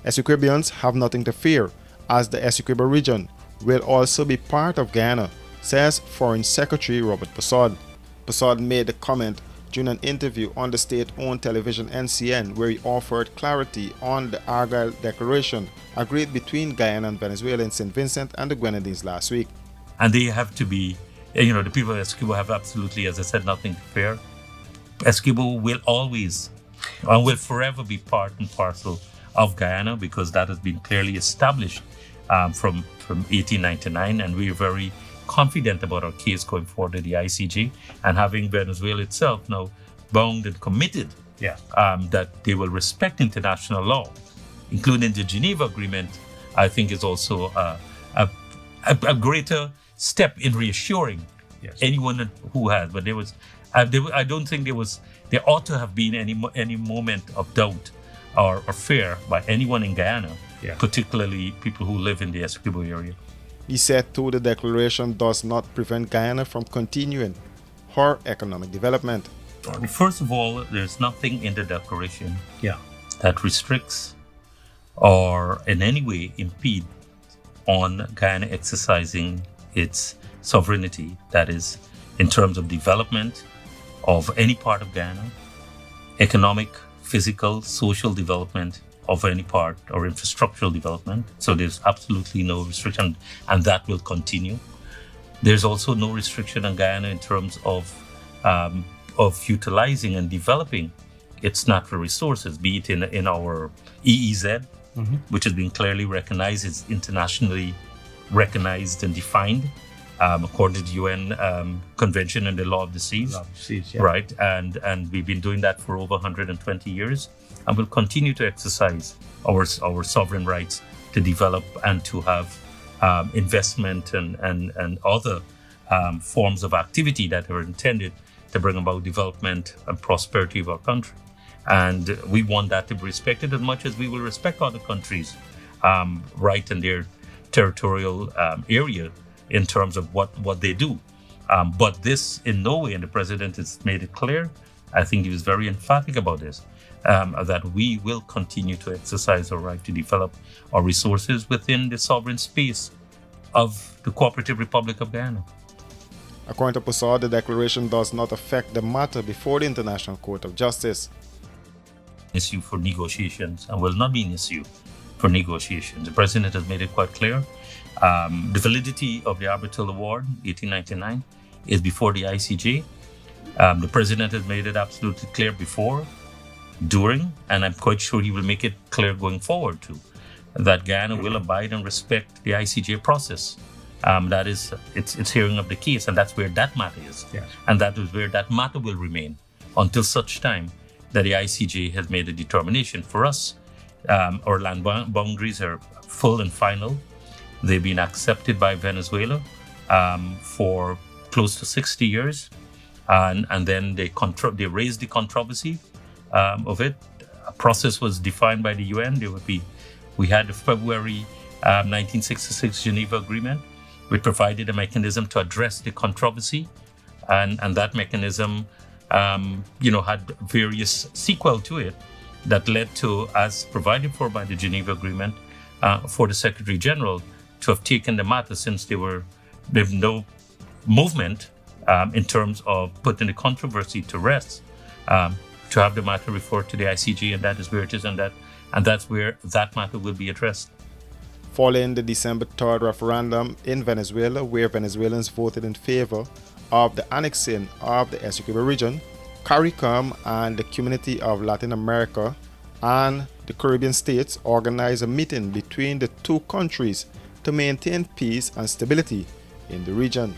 Essequibians have nothing to fear, as the Essequibo region will also be part of Guyana, says Foreign Secretary Robert Persaud. Persaud made the comment during an interview on the state-owned television NCN, where he offered clarity on the Argyle Declaration agreed between Guyana and Venezuela in St. Vincent and the Grenadines last week. And they have to be, the people of Essequibo have absolutely, as I said, nothing to fear. Essequibo will always and will forever be part and parcel of Guyana, because that has been clearly established from 1899, and we are very confident about our case going forward to the ICJ, and having Venezuela itself now bound and committed that they will respect international law, including the Geneva Agreement, I think is also a greater step in reassuring anyone who has. But I don't think there ought to have been any moment of doubt or fear by anyone in Guyana, particularly people who live in the Essequibo area. He said too, the declaration does not prevent Guyana from continuing her economic development. First of all, there's nothing in the declaration that restricts or in any way impede on Guyana exercising its sovereignty, that is, in terms of development of any part of Guyana, economic, physical, social development of any part, or infrastructural development. So there's absolutely no restriction, and that will continue. There's also no restriction on Guyana in terms of utilizing and developing its natural resources, be it in our EEZ, which has been clearly recognized, is internationally recognized and defined according to the UN Convention on the Law of the Seas. Right, and we've been doing that for over 120 years, and will continue to exercise our sovereign rights to develop and to have investment and other forms of activity that are intended to bring about development and prosperity of our country. And we want that to be respected as much as we will respect other countries' right in their territorial area in terms of what they do. But this in no way, and the president has made it clear, I think he was very emphatic about this, that we will continue to exercise our right to develop our resources within the sovereign space of the Cooperative Republic of Guyana. According to Persaud, the declaration does not affect the matter before the International Court of Justice. Issue for negotiations, and will not be an issue for negotiations. The president has made it quite clear. The validity of the arbitral award, 1899, is before the ICJ. The president has made it absolutely clear before, during, and I'm quite sure he will make it clear going forward too, that Guyana will abide and respect the ICJ process. That is, its hearing of the case, and that's where that matter is. And that is where that matter will remain until such time that the ICJ has made a determination. For us, our land boundaries are full and final. They've been accepted by Venezuela for close to 60 years. And then they raised the controversy of it. A process was defined by the UN. We had the February 1966 Geneva Agreement, which provided a mechanism to address the controversy. And that mechanism had various sequel to it that led to, as provided for by the Geneva Agreement, for the Secretary General to have taken the matter, since there's no movement in terms of putting the controversy to rest, to have the matter referred to the ICJ, and that is where it is, and that's where that matter will be addressed. Following the December 3rd referendum in Venezuela, where Venezuelans voted in favor of the annexing of the Essequibo region, CARICOM and the Community of Latin America and the Caribbean states organized a meeting between the two countries to maintain peace and stability in the region.